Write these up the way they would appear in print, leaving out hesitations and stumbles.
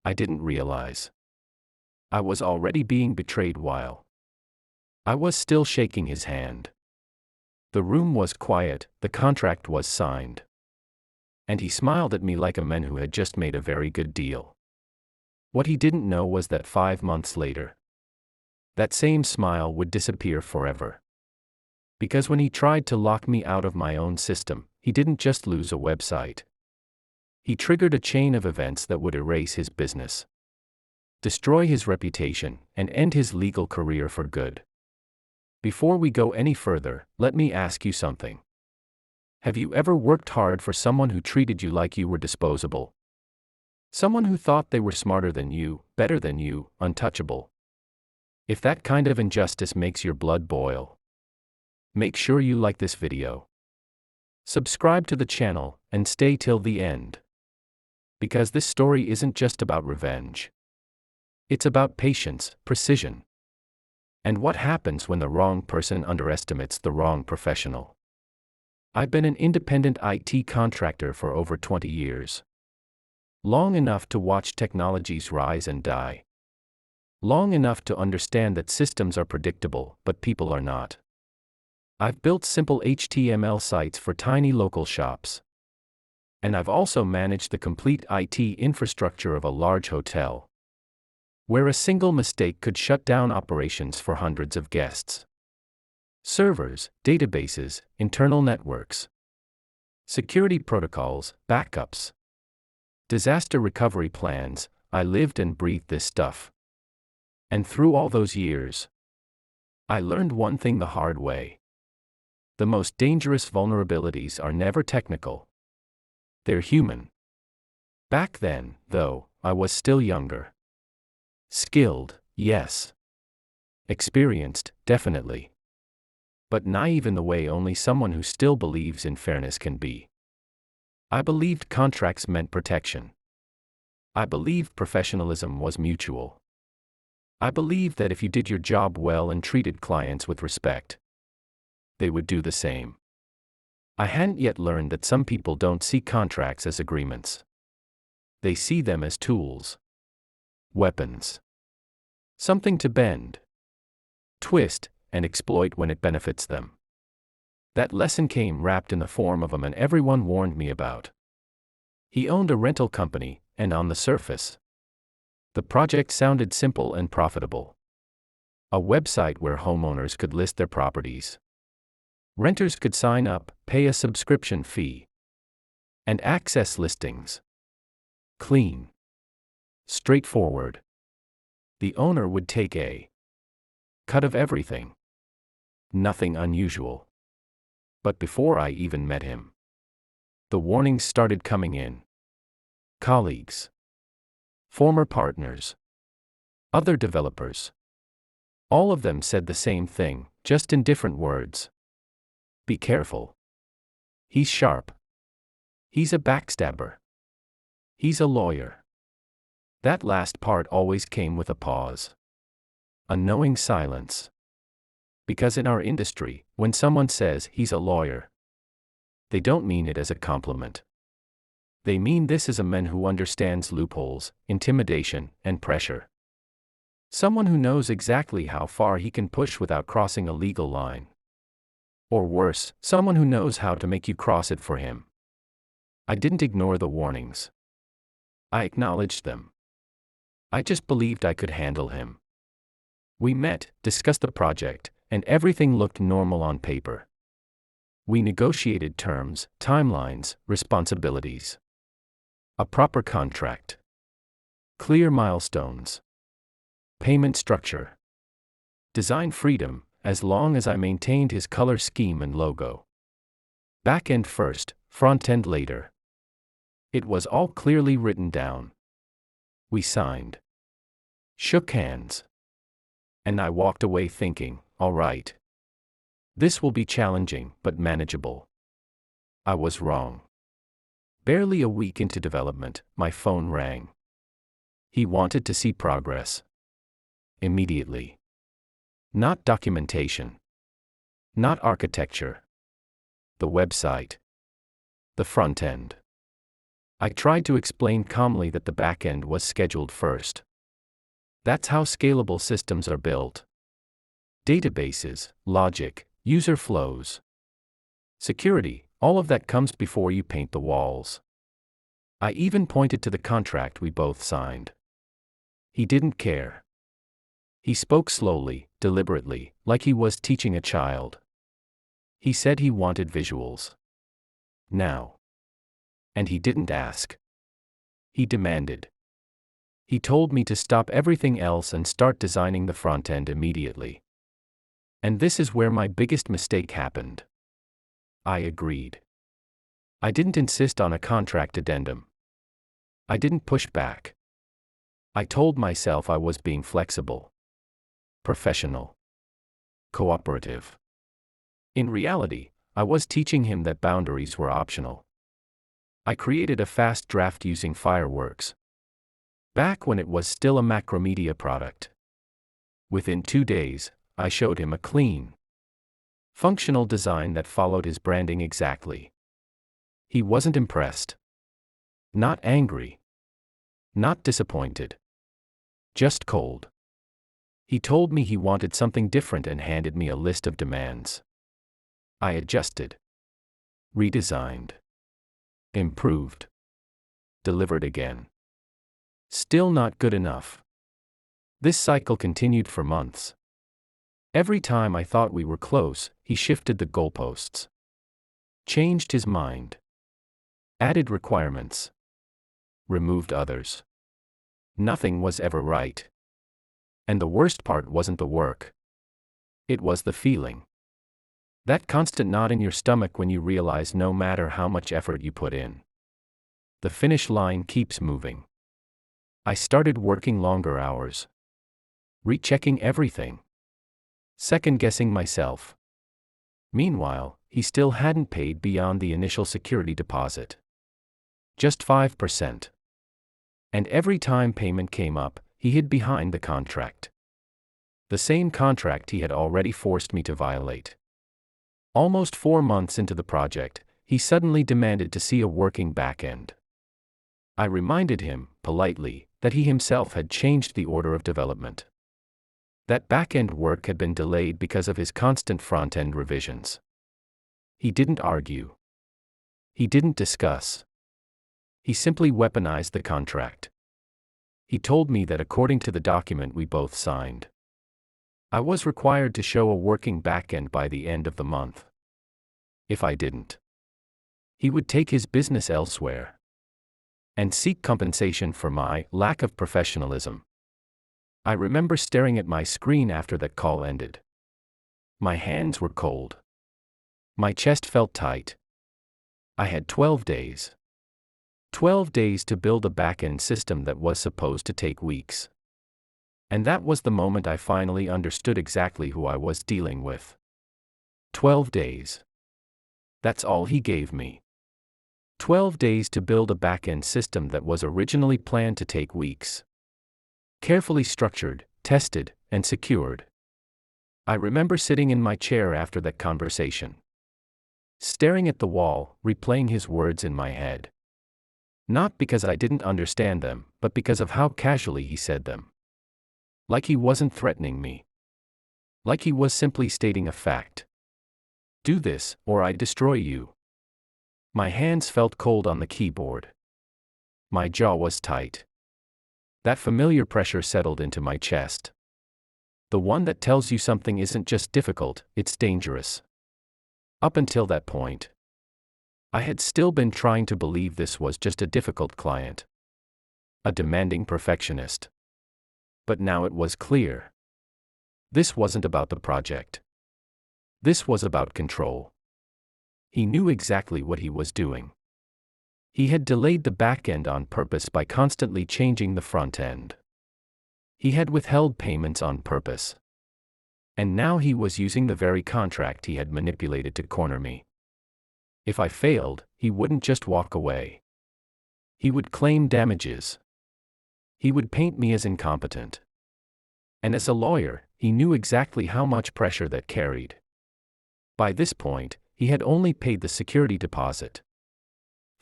I didn't realize I was already being betrayed while I was still shaking his hand. The room was quiet, the contract was signed. And he smiled at me like a man who had just made a very good deal. What he didn't know was that 5 months later, that same smile would disappear forever. Because when he tried to lock me out of my own system, he didn't just lose a website. He triggered a chain of events that would erase his business, destroy his reputation, and end his legal career for good. Before we go any further, let me ask you something. Have you ever worked hard for someone who treated you like you were disposable? Someone who thought they were smarter than you, better than you, untouchable? If that kind of injustice makes your blood boil, make sure you like this video. Subscribe to the channel, and stay till the end. Because this story isn't just about revenge. It's about patience, precision, and what happens when the wrong person underestimates the wrong professional. I've been an independent IT contractor for over 20 years. Long enough to watch technologies rise and die. Long enough to understand that systems are predictable, but people are not. I've built simple HTML sites for tiny local shops. And I've also managed the complete IT infrastructure of a large hotel, where a single mistake could shut down operations for hundreds of guests. Servers, databases, internal networks, security protocols, backups, disaster recovery plans. I lived and breathed this stuff. And through all those years, I learned one thing the hard way. The most dangerous vulnerabilities are never technical. They're human. Back then, though, I was still younger. Skilled, yes. Experienced, definitely. But naive in the way only someone who still believes in fairness can be. I believed contracts meant protection. I believed professionalism was mutual. I believed that if you did your job well and treated clients with respect, they would do the same. I hadn't yet learned that some people don't see contracts as agreements. They see them as tools. Weapons. Something to bend, twist, and exploit when it benefits them. That lesson came wrapped in the form of a man everyone warned me about. He owned a rental company, and on the surface, the project sounded simple and profitable. A website where homeowners could list their properties. Renters could sign up, pay a subscription fee, and access listings. Clean. Straightforward. The owner would take a cut of everything. Nothing unusual. But before I even met him, the warnings started coming in. Colleagues, former partners, other developers. All of them said the same thing, just in different words. Be careful. He's sharp. He's a backstabber. He's a lawyer. That last part always came with a pause. A knowing silence. Because in our industry, when someone says he's a lawyer, they don't mean it as a compliment. They mean this is a man who understands loopholes, intimidation, and pressure. Someone who knows exactly how far he can push without crossing a legal line. Or worse, someone who knows how to make you cross it for him. I didn't ignore the warnings. I acknowledged them. I just believed I could handle him. We met, discussed the project, and everything looked normal on paper. We negotiated terms, timelines, responsibilities. A proper contract. Clear milestones. Payment structure. Design freedom, as long as I maintained his color scheme and logo. Back-end first, front-end later. It was all clearly written down. We signed. Shook hands. And I walked away thinking, all right. This will be challenging, but manageable. I was wrong. Barely a week into development, my phone rang. He wanted to see progress. Immediately. Not documentation. Not architecture. The website. The front end. I tried to explain calmly that the back end was scheduled first. That's how scalable systems are built. Databases, logic, user flows, security, all of that comes before you paint the walls. I even pointed to the contract we both signed. He didn't care. He spoke slowly, deliberately, like he was teaching a child. He said he wanted visuals. Now. And he didn't ask. He demanded. He told me to stop everything else and start designing the front end immediately. And this is where my biggest mistake happened. I agreed. I didn't insist on a contract addendum. I didn't push back. I told myself I was being flexible, professional, cooperative. In reality, I was teaching him that boundaries were optional. I created a fast draft using Fireworks, back when it was still a Macromedia product. Within 2 days, I showed him a clean, functional design that followed his branding exactly. He wasn't impressed. Not angry. Not disappointed. Just cold. He told me he wanted something different and handed me a list of demands. I adjusted. Redesigned. Improved. Delivered again. Still not good enough. This cycle continued for months. Every time I thought we were close, he shifted the goalposts. Changed his mind. Added requirements. Removed others. Nothing was ever right. And the worst part wasn't the work. It was the feeling. That constant knot in your stomach when you realize no matter how much effort you put in, the finish line keeps moving. I started working longer hours. Rechecking everything. Second-guessing myself. Meanwhile, he still hadn't paid beyond the initial security deposit. Just 5%. And every time payment came up, he hid behind the contract. The same contract he had already forced me to violate. Almost 4 months into the project, he suddenly demanded to see a working backend. I reminded him, politely, that he himself had changed the order of development. That backend work had been delayed because of his constant front-end revisions. He didn't argue. He didn't discuss. He simply weaponized the contract. He told me that according to the document we both signed, I was required to show a working backend by the end of the month. If I didn't, he would take his business elsewhere and seek compensation for my lack of professionalism. I remember staring at my screen after that call ended. My hands were cold. My chest felt tight. I had 12 days. 12 days to build a back-end system that was supposed to take weeks. And that was the moment I finally understood exactly who I was dealing with. 12 days. That's all he gave me. 12 days to build a back-end system that was originally planned to take weeks. Carefully structured, tested, and secured. I remember sitting in my chair after that conversation, staring at the wall, replaying his words in my head. Not because I didn't understand them, but because of how casually he said them. Like he wasn't threatening me. Like he was simply stating a fact. Do this, or I destroy you. My hands felt cold on the keyboard. My jaw was tight. That familiar pressure settled into my chest. The one that tells you something isn't just difficult, it's dangerous. Up until that point, I had still been trying to believe this was just a difficult client. A demanding perfectionist. But now it was clear. This wasn't about the project. This was about control. He knew exactly what he was doing. He had delayed the back end on purpose by constantly changing the front end. He had withheld payments on purpose. And now he was using the very contract he had manipulated to corner me. If I failed, he wouldn't just walk away. He would claim damages. He would paint me as incompetent. And as a lawyer, he knew exactly how much pressure that carried. By this point, he had only paid the security deposit.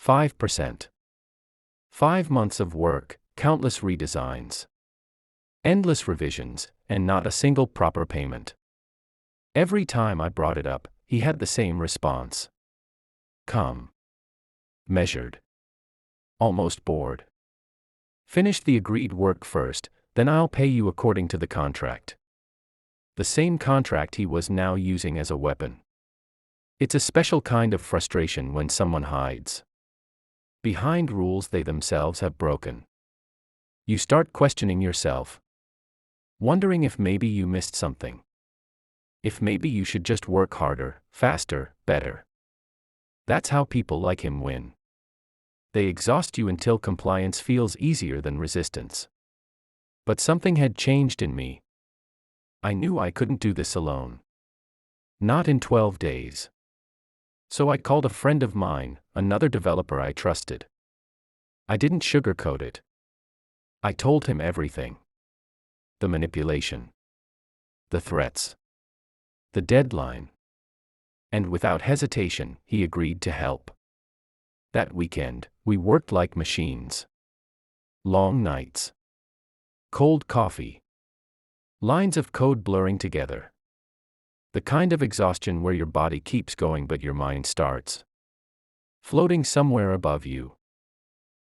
5%. 5 months of work, countless redesigns, endless revisions, and not a single proper payment. Every time I brought it up, he had the same response. Calm. Measured. Almost bored. Finish the agreed work first, then I'll pay you according to the contract. The same contract he was now using as a weapon. It's a special kind of frustration when someone hides behind rules they themselves have broken. You start questioning yourself, wondering if maybe you missed something. If maybe you should just work harder, faster, better. That's how people like him win. They exhaust you until compliance feels easier than resistance. But something had changed in me. I knew I couldn't do this alone. Not in 12 days. So I called a friend of mine, another developer I trusted. I didn't sugarcoat it. I told him everything. The manipulation. The threats. The deadline. And without hesitation, he agreed to help. That weekend, we worked like machines. Long nights. Cold coffee. Lines of code blurring together. The kind of exhaustion where your body keeps going but your mind starts floating somewhere above you,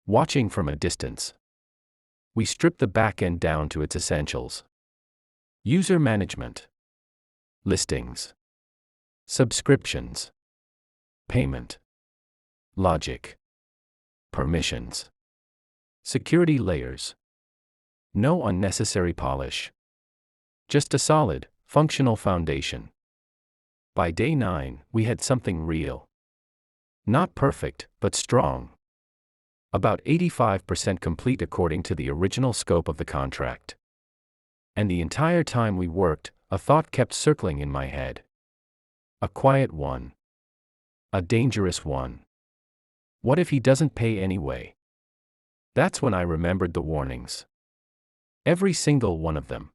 watching from a distance. We stripped the back end down to its essentials. User management. Listings. Subscriptions. Payment. Logic. Permissions. Security layers. No unnecessary polish. Just a solid, functional foundation. By day 9, we had something real. Not perfect, but strong. About 85% complete according to the original scope of the contract. And the entire time we worked, a thought kept circling in my head. A quiet one. A dangerous one. What if he doesn't pay anyway? That's when I remembered the warnings. Every single one of them.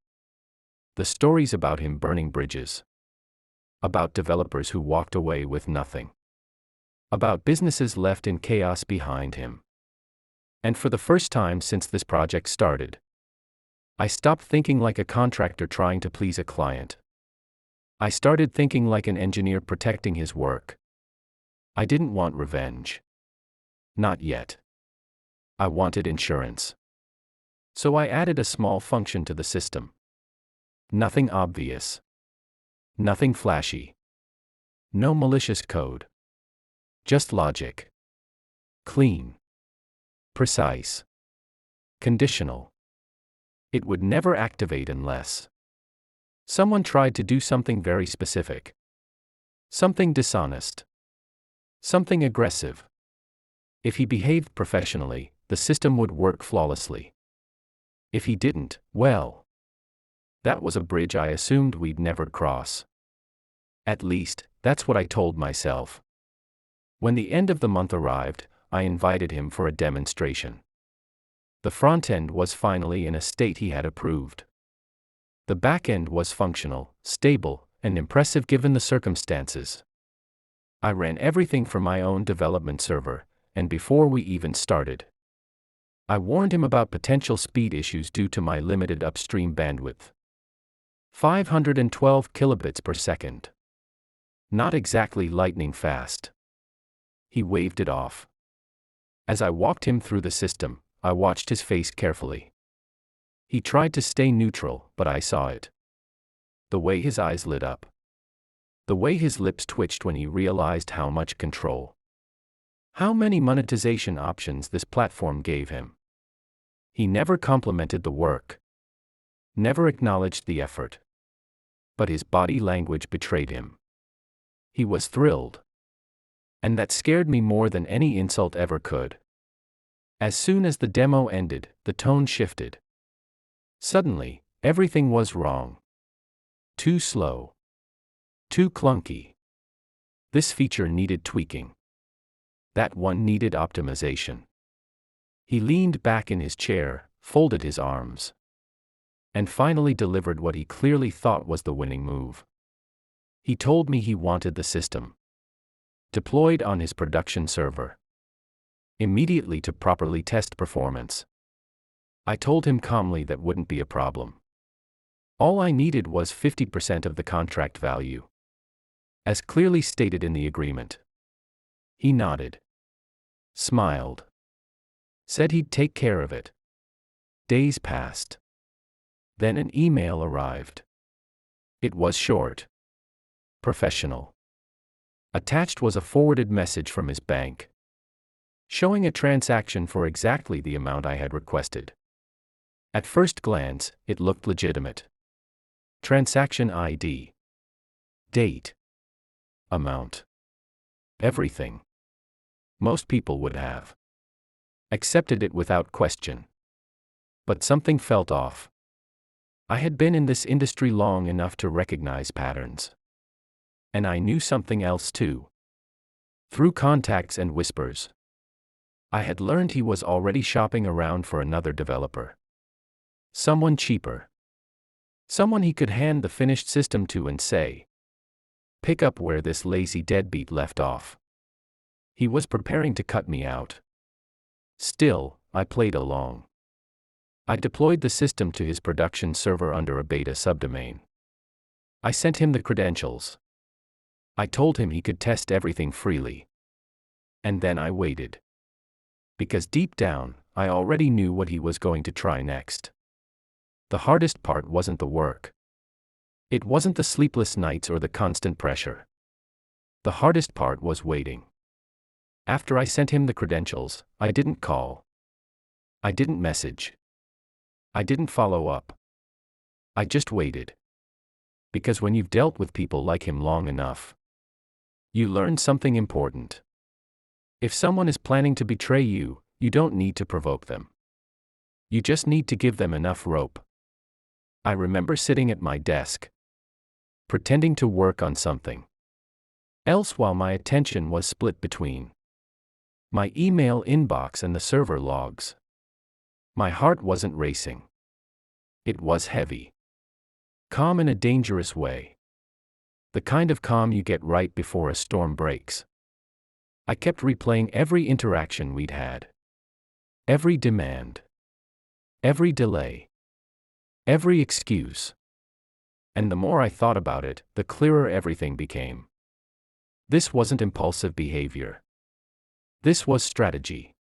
The stories about him burning bridges. About developers who walked away with nothing. About businesses left in chaos behind him. And for the first time since this project started, I stopped thinking like a contractor trying to please a client. I started thinking like an engineer protecting his work. I didn't want revenge. Not yet. I wanted insurance. So I added a small function to the system. Nothing obvious. Nothing flashy. No malicious code. Just logic. Clean. Precise. Conditional. It would never activate unless someone tried to do something very specific. Something dishonest. Something aggressive. If he behaved professionally, the system would work flawlessly. If he didn't, well, that was a bridge I assumed we'd never cross. At least, that's what I told myself. When the end of the month arrived, I invited him for a demonstration. The front end was finally in a state he had approved. The back end was functional, stable, and impressive given the circumstances. I ran everything from my own development server, and before we even started, I warned him about potential speed issues due to my limited upstream bandwidth. 512 kilobits per second. Not exactly lightning fast. He waved it off. As I walked him through the system, I watched his face carefully. He tried to stay neutral, but I saw it. The way his eyes lit up. The way his lips twitched when he realized how much control. How many monetization options this platform gave him. He never complimented the work. Never acknowledged the effort. But his body language betrayed him. He was thrilled. And that scared me more than any insult ever could. As soon as the demo ended, the tone shifted. Suddenly, everything was wrong. Too slow. Too clunky. This feature needed tweaking. That one needed optimization. He leaned back in his chair, folded his arms, and finally delivered what he clearly thought was the winning move. He told me he wanted the system deployed on his production server. immediately to properly test performance. I told him calmly that wouldn't be a problem. All I needed was 50% of the contract value, as clearly stated in the agreement. He nodded, smiled, said he'd take care of it. Days passed. Then an email arrived. It was short, professional. Attached was a forwarded message from his bank, showing a transaction for exactly the amount I had requested. At first glance, it looked legitimate. Transaction ID, date, amount, everything. Most people would have accepted it without question. But something felt off. I had been in this industry long enough to recognize patterns. And I knew something else too. Through contacts and whispers, I had learned he was already shopping around for another developer. Someone cheaper. Someone he could hand the finished system to and say, "Pick up where this lazy deadbeat left off." He was preparing to cut me out. Still, I played along. I deployed the system to his production server under a beta subdomain. I sent him the credentials. I told him he could test everything freely. And then I waited. Because deep down, I already knew what he was going to try next. The hardest part wasn't the work. It wasn't the sleepless nights or the constant pressure. The hardest part was waiting. After I sent him the credentials, I didn't call. I didn't message. I didn't follow up. I just waited. Because when you've dealt with people like him long enough, you learn something important. If someone is planning to betray you, you don't need to provoke them. You just need to give them enough rope. I remember sitting at my desk, pretending to work on something else while my attention was split between my email inbox and the server logs. My heart wasn't racing. It was heavy. Calm in a dangerous way. The kind of calm you get right before a storm breaks. I kept replaying every interaction we'd had. Every demand. Every delay. Every excuse. And the more I thought about it, the clearer everything became. This wasn't impulsive behavior. This was strategy.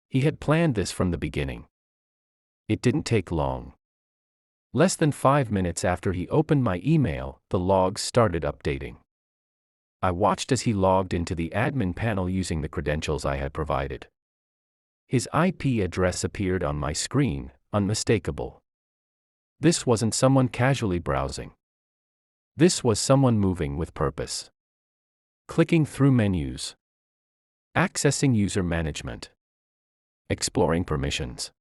He had planned this from the beginning. It didn't take long. Less than 5 minutes after he opened my email, the logs started updating. I watched as he logged into the admin panel using the credentials I had provided. His IP address appeared on my screen, unmistakable. This wasn't someone casually browsing. This was someone moving with purpose. Clicking through menus. Accessing user management. Exploring permissions.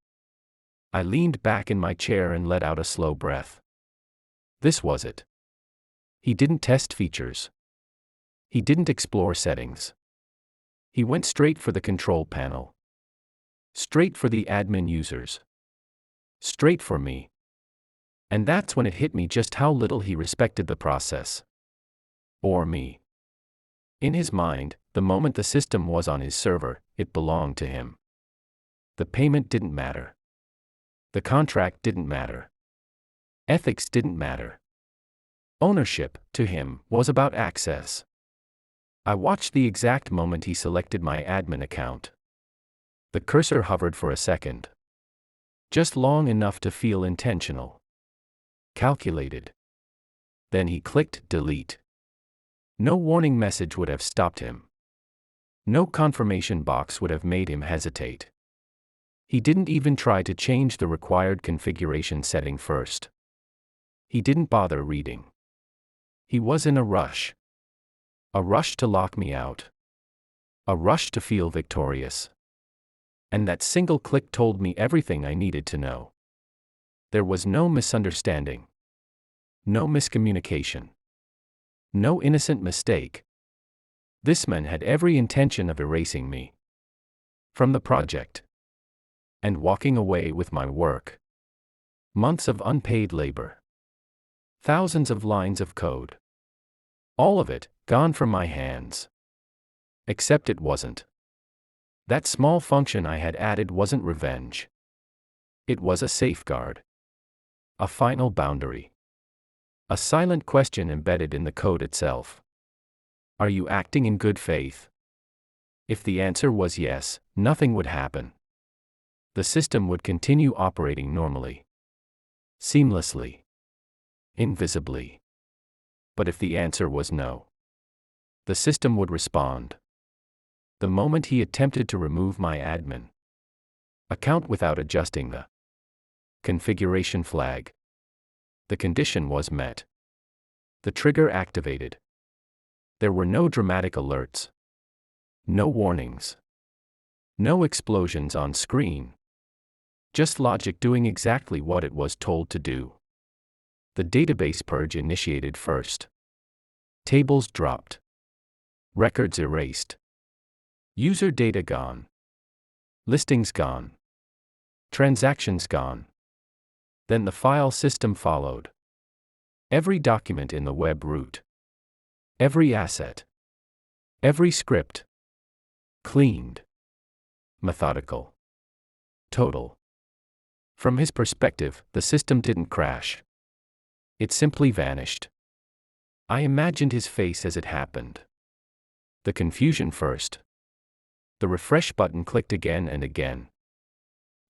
I leaned back in my chair and let out a slow breath. This was it. He didn't test features. He didn't explore settings. He went straight for the control panel. Straight for the admin users. Straight for me. And that's when it hit me just how little he respected the process. Or me. In his mind, the moment the system was on his server, it belonged to him. The payment didn't matter. The contract didn't matter. Ethics didn't matter. Ownership, to him, was about access. I watched the exact moment he selected my admin account. The cursor hovered for a second. Just long enough to feel intentional. Calculated. Then he clicked delete. No warning message would have stopped him. No confirmation box would have made him hesitate. He didn't even try to change the required configuration setting first. He didn't bother reading. He was in a rush. A rush to lock me out. A rush to feel victorious. And that single click told me everything I needed to know. There was no misunderstanding. No miscommunication. No innocent mistake. This man had every intention of erasing me from the project and walking away with my work. Months of unpaid labor. Thousands of lines of code. All of it, gone from my hands. Except it wasn't. That small function I had added wasn't revenge. It was a safeguard. A final boundary. A silent question embedded in the code itself. Are you acting in good faith? If the answer was yes, nothing would happen. The system would continue operating normally. Seamlessly. Invisibly. But if the answer was no, the system would respond. The moment he attempted to remove my admin account without adjusting the configuration flag, the condition was met. The trigger activated. There were no dramatic alerts. No warnings. No explosions on screen. Just logic doing exactly what it was told to do. The database purge initiated first. Tables dropped. Records erased. User data gone. Listings gone. Transactions gone. Then the file system followed. Every document in the web root. Every asset. Every script. Cleaned. Methodical. Total. From his perspective, the system didn't crash. It simply vanished. I imagined his face as it happened. The confusion first. The refresh button clicked again and again.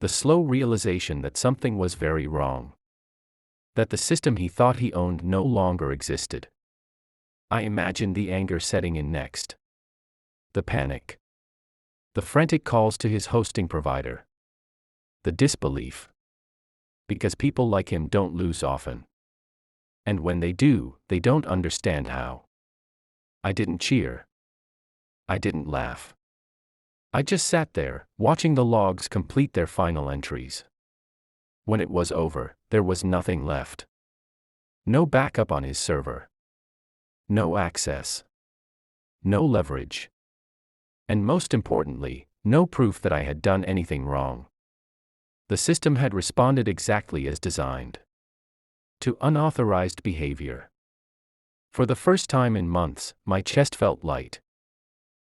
The slow realization that something was very wrong. That the system he thought he owned no longer existed. I imagined the anger setting in next. The panic. The frantic calls to his hosting provider. The disbelief. Because people like him don't lose often. And when they do, they don't understand how. I didn't cheer. I didn't laugh. I just sat there, watching the logs complete their final entries. When it was over, there was nothing left. No backup on his server. No access. No leverage. And most importantly, no proof that I had done anything wrong. The system had responded exactly as designed. To unauthorized behavior. For the first time in months, my chest felt light.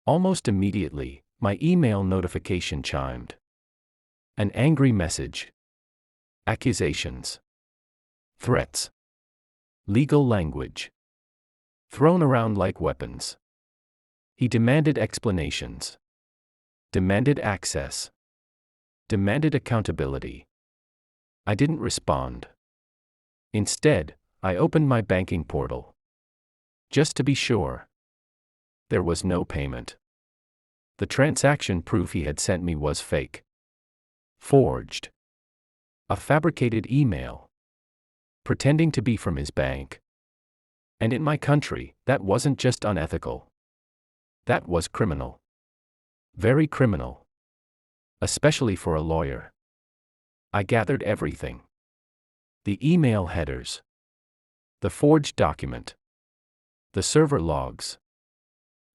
Almost immediately, my email notification chimed. An angry message. Accusations. Threats. Legal language. Thrown around like weapons. He demanded explanations. Demanded access. Demanded accountability. I didn't respond. Instead, I opened my banking portal. Just to be sure. There was no payment. The transaction proof he had sent me was fake. Forged. A fabricated email. Pretending to be from his bank. And in my country, that wasn't just unethical. That was criminal. Very criminal. Especially for a lawyer. I gathered everything. The email headers. The forged document. The server logs.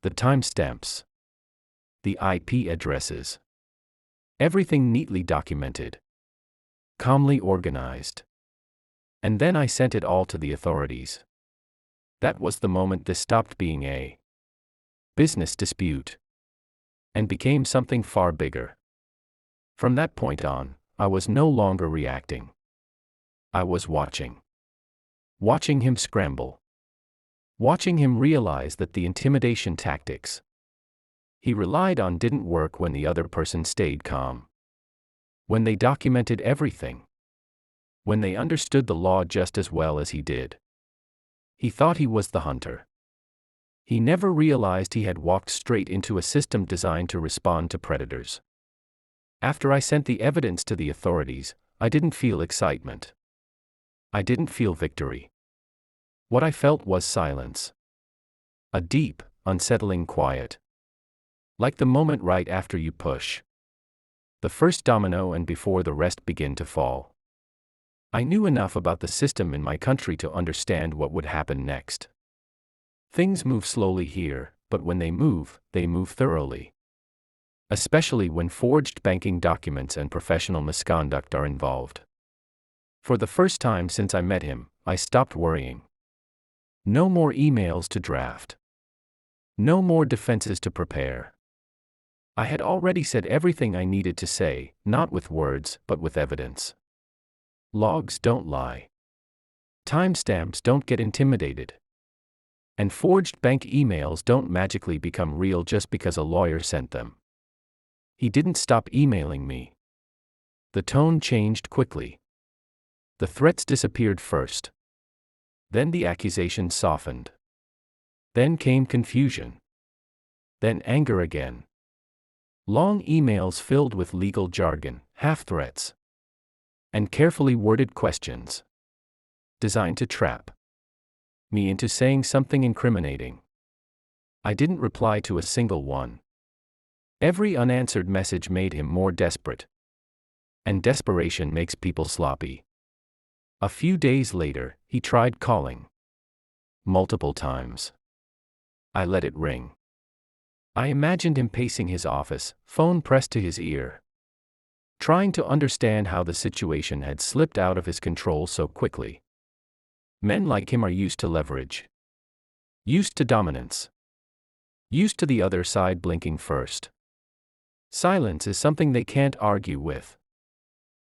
The timestamps. The IP addresses. Everything neatly documented. Calmly organized. And then I sent it all to the authorities. That was the moment this stopped being a business dispute and became something far bigger. From that point on, I was no longer reacting. I was watching. Watching him scramble. Watching him realize that the intimidation tactics he relied on didn't work when the other person stayed calm. When they documented everything. When they understood the law just as well as he did. He thought he was the hunter. He never realized he had walked straight into a system designed to respond to predators. After I sent the evidence to the authorities, I didn't feel excitement. I didn't feel victory. What I felt was silence. A deep, unsettling quiet. Like the moment right after you push the first domino and before the rest begin to fall. I knew enough about the system in my country to understand what would happen next. Things move slowly here, but when they move thoroughly. Especially when forged banking documents and professional misconduct are involved. For the first time since I met him, I stopped worrying. No more emails to draft. No more defenses to prepare. I had already said everything I needed to say, not with words, but with evidence. Logs don't lie. Timestamps don't get intimidated. And forged bank emails don't magically become real just because a lawyer sent them. He didn't stop emailing me. The tone changed quickly. The threats disappeared first. Then the accusations softened. Then came confusion. Then anger again. Long emails filled with legal jargon, half-threats, and carefully worded questions, designed to trap me into saying something incriminating. I didn't reply to a single one. Every unanswered message made him more desperate. And desperation makes people sloppy. A few days later, he tried calling. Multiple times. I let it ring. I imagined him pacing his office, phone pressed to his ear, trying to understand how the situation had slipped out of his control so quickly. Men like him are used to leverage. Used to dominance. Used to the other side blinking first. Silence is something they can't argue with.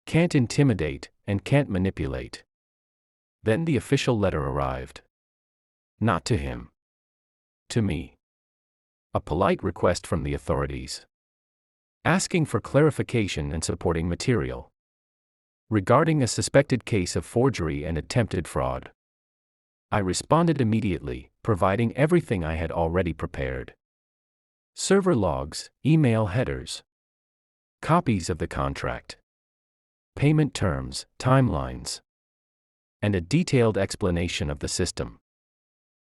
Can't intimidate, and can't manipulate. Then the official letter arrived. Not to him. To me. A polite request from the authorities. Asking for clarification and supporting material. Regarding a suspected case of forgery and attempted fraud. I responded immediately, providing everything I had already prepared. Server logs, email headers. Copies of the contract. Payment terms, timelines. And a detailed explanation of the system.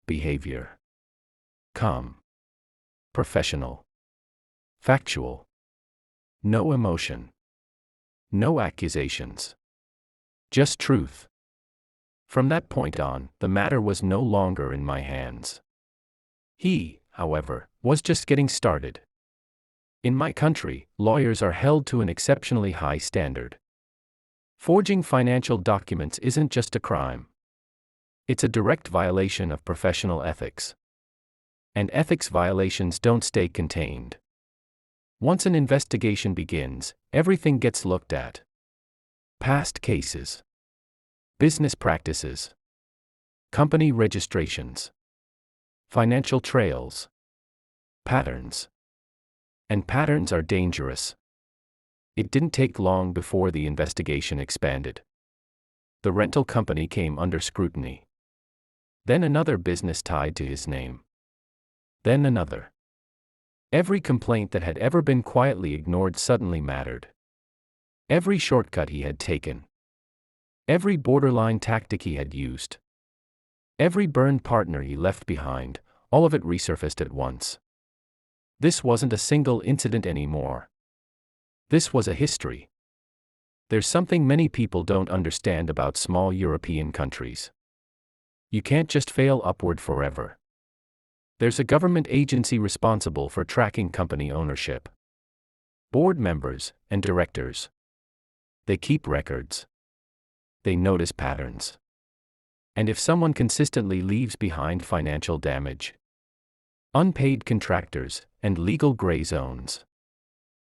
Behavior. Calm. Professional. Factual. No emotion. No accusations. Just truth. From that point on, the matter was no longer in my hands. He, however, was just getting started. In my country, lawyers are held to an exceptionally high standard. Forging financial documents isn't just a crime. It's a direct violation of professional ethics. And ethics violations don't stay contained. Once an investigation begins, everything gets looked at. Past cases. Business practices. Company registrations. Financial trails. Patterns. And patterns are dangerous. It didn't take long before the investigation expanded. The rental company came under scrutiny. Then another business tied to his name. Then another. Every complaint that had ever been quietly ignored suddenly mattered. Every shortcut he had taken. Every borderline tactic he had used. Every burned partner he left behind, all of it resurfaced at once. This wasn't a single incident anymore. This was a history. There's something many people don't understand about small European countries. You can't just fail upward forever. There's a government agency responsible for tracking company ownership. Board members and directors. They keep records. They notice patterns. And if someone consistently leaves behind financial damage, unpaid contractors, and legal gray zones,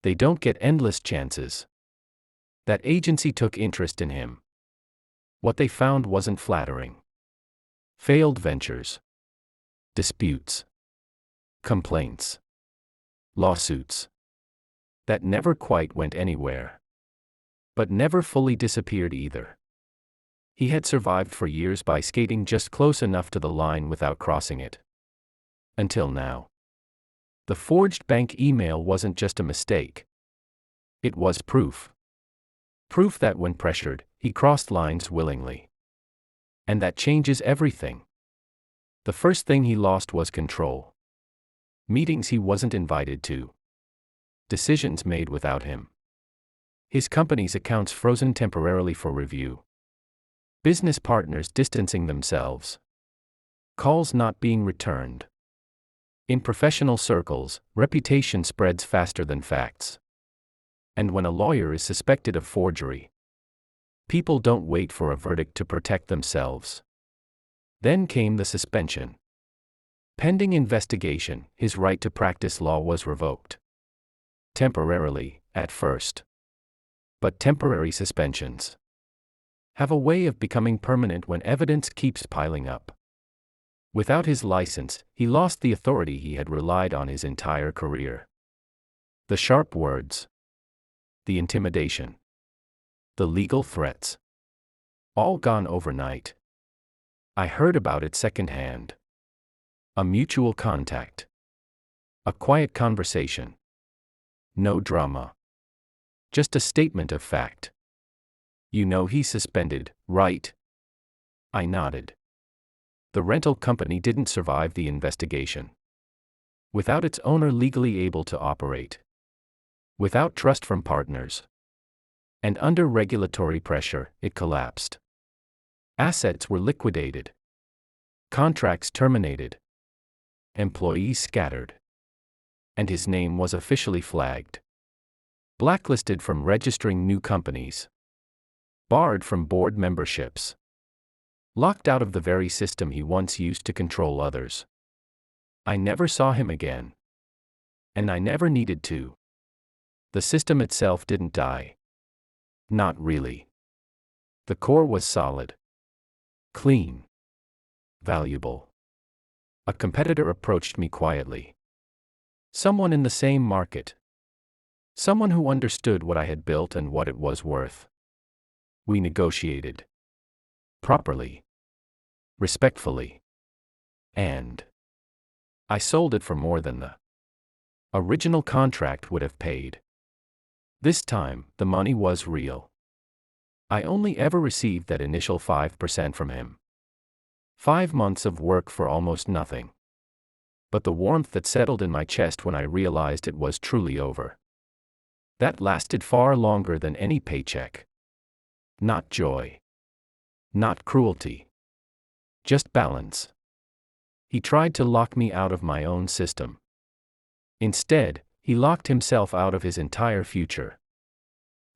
they don't get endless chances. That agency took interest in him. What they found wasn't flattering. Failed ventures. Disputes. Complaints. Lawsuits. That never quite went anywhere. But never fully disappeared either. He had survived for years by skating just close enough to the line without crossing it. Until now. The forged bank email wasn't just a mistake. It was proof. Proof that when pressured, he crossed lines willingly. And that changes everything. The first thing he lost was control. Meetings he wasn't invited to. Decisions made without him. His company's accounts frozen temporarily for review. Business partners distancing themselves. Calls not being returned. In professional circles, reputation spreads faster than facts. And when a lawyer is suspected of forgery, people don't wait for a verdict to protect themselves. Then came the suspension. Pending investigation, his right to practice law was revoked. temporarily, at first. But temporary suspensions have a way of becoming permanent when evidence keeps piling up. Without his license, he lost the authority he had relied on his entire career. The sharp words, the intimidation, the legal threats, all gone overnight. I heard about it secondhand. A mutual contact. A quiet conversation. No drama. Just a statement of fact. You know he's suspended, right? I nodded. The rental company didn't survive the investigation. Without its owner legally able to operate. Without trust from partners. And under regulatory pressure, it collapsed. Assets were liquidated. Contracts terminated. Employees scattered. And his name was officially flagged. Blacklisted from registering new companies. Barred from board memberships. Locked out of the very system he once used to control others. I never saw him again. And I never needed to. The system itself didn't die. Not really. The core was solid. Clean. Valuable. A competitor approached me quietly. Someone in the same market. Someone who understood what I had built and what it was worth. We negotiated. Properly. Respectfully. And I sold it for more than the original contract would have paid. This time, the money was real. I only ever received that initial 5% from him. 5 months of work for almost nothing. But the warmth that settled in my chest when I realized it was truly over. That lasted far longer than any paycheck. Not joy. Not cruelty. Just balance. He tried to lock me out of my own system. Instead, he locked himself out of his entire future.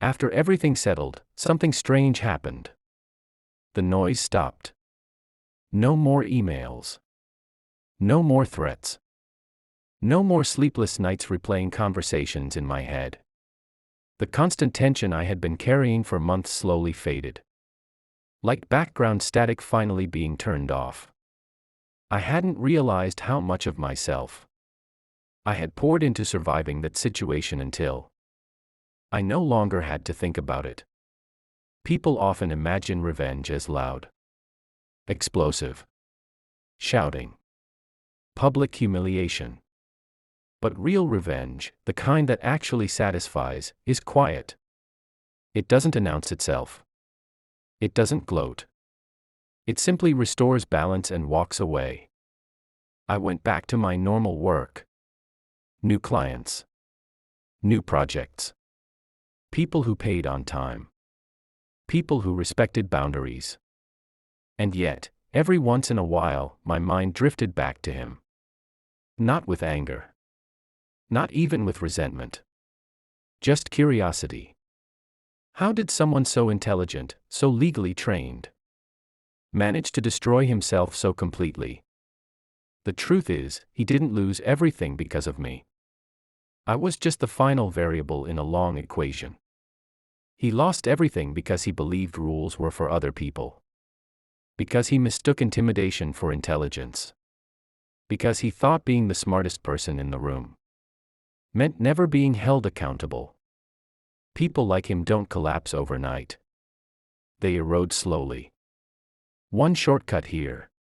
After everything settled, something strange happened. The noise stopped. No more emails. No more threats. No more sleepless nights replaying conversations in my head. The constant tension I had been carrying for months slowly faded. Like background static finally being turned off. I hadn't realized how much of myself I had poured into surviving that situation until I no longer had to think about it. People often imagine revenge as loud, explosive, shouting, public humiliation. But real revenge, the kind that actually satisfies, is quiet. It doesn't announce itself. It doesn't gloat. It simply restores balance and walks away. I went back to my normal work. New clients. New projects. People who paid on time. People who respected boundaries. And yet, every once in a while, my mind drifted back to him. Not with anger. Not even with resentment. Just curiosity. How did someone so intelligent, so legally trained, manage to destroy himself so completely? The truth is, he didn't lose everything because of me. I was just the final variable in a long equation. He lost everything because he believed rules were for other people. Because he mistook intimidation for intelligence. Because he thought being the smartest person in the room meant never being held accountable. People like him don't collapse overnight. They erode slowly. One shortcut here.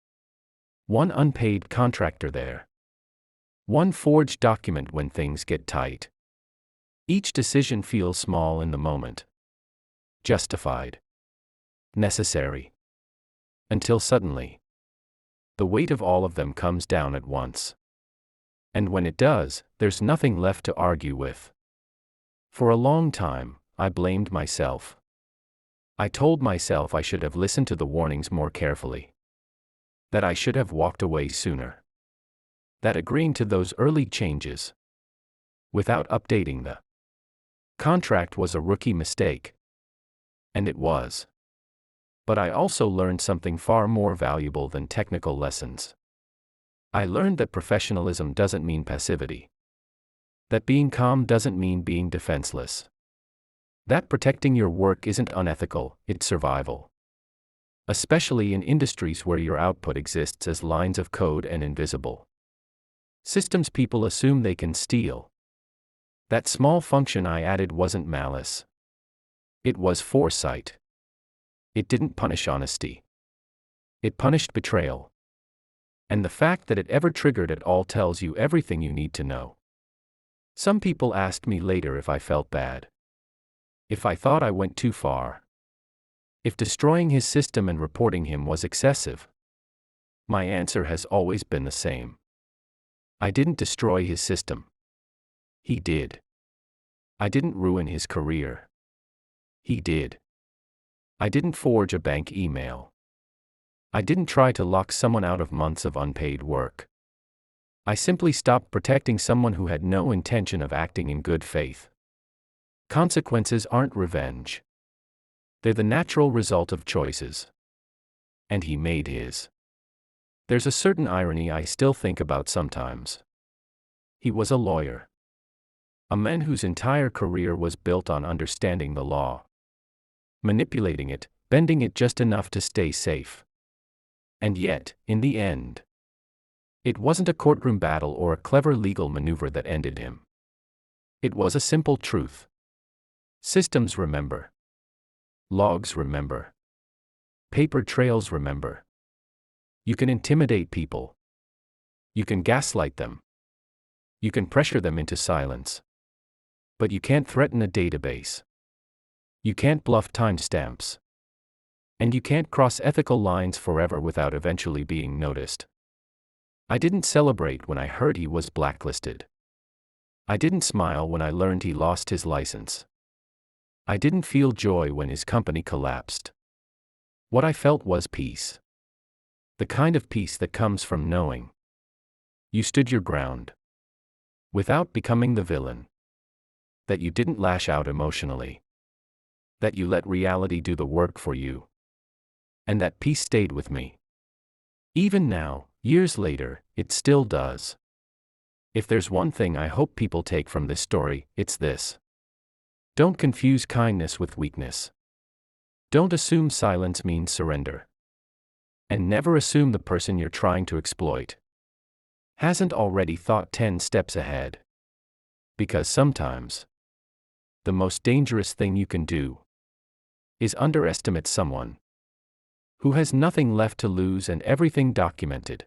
One unpaid contractor there. One forged document when things get tight. Each decision feels small in the moment. Justified. Necessary. Until suddenly, the weight of all of them comes down at once. And when it does, there's nothing left to argue with. For a long time, I blamed myself. I told myself I should have listened to the warnings more carefully. That I should have walked away sooner. That agreeing to those early changes, without updating the contract, was a rookie mistake. And it was. But I also learned something far more valuable than technical lessons. I learned that professionalism doesn't mean passivity. That being calm doesn't mean being defenseless. That protecting your work isn't unethical, it's survival. Especially in industries where your output exists as lines of code and invisible systems people assume they can steal. That small function I added wasn't malice. It was foresight. It didn't punish honesty. It punished betrayal. And the fact that it ever triggered at all tells you everything you need to know. Some people asked me later if I felt bad. If I thought I went too far. If destroying his system and reporting him was excessive. My answer has always been the same. I didn't destroy his system. He did. I didn't ruin his career. He did. I didn't forge a bank email. I didn't try to lock someone out of months of unpaid work. I simply stopped protecting someone who had no intention of acting in good faith. Consequences aren't revenge. They're the natural result of choices. And he made his. There's a certain irony I still think about sometimes. He was a lawyer. A man whose entire career was built on understanding the law. Manipulating it, bending it just enough to stay safe. And yet, in the end, it wasn't a courtroom battle or a clever legal maneuver that ended him. It was a simple truth. Systems remember. Logs remember. Paper trails remember. You can intimidate people. You can gaslight them. You can pressure them into silence. But you can't threaten a database. You can't bluff timestamps. And you can't cross ethical lines forever without eventually being noticed. I didn't celebrate when I heard he was blacklisted. I didn't smile when I learned he lost his license. I didn't feel joy when his company collapsed. What I felt was peace. The kind of peace that comes from knowing you stood your ground without becoming the villain. That you didn't lash out emotionally. That you let reality do the work for you. And that peace stayed with me. Even now, years later, it still does. If there's one thing I hope people take from this story, it's this. Don't confuse kindness with weakness. Don't assume silence means surrender. And never assume the person you're trying to exploit hasn't already thought 10 steps ahead. Because sometimes, the most dangerous thing you can do is underestimate someone who has nothing left to lose and everything documented.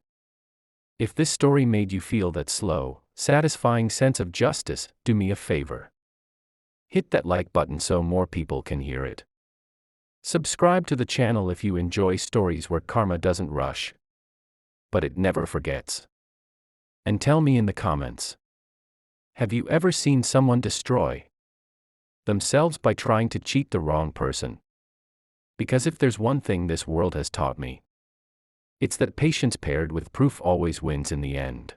If this story made you feel that slow, satisfying sense of justice, do me a favor. Hit that like button so more people can hear it. Subscribe to the channel if you enjoy stories where karma doesn't rush, but it never forgets. And tell me in the comments, have you ever seen someone destroy themselves by trying to cheat the wrong person? Because if there's one thing this world has taught me, it's that patience paired with proof always wins in the end.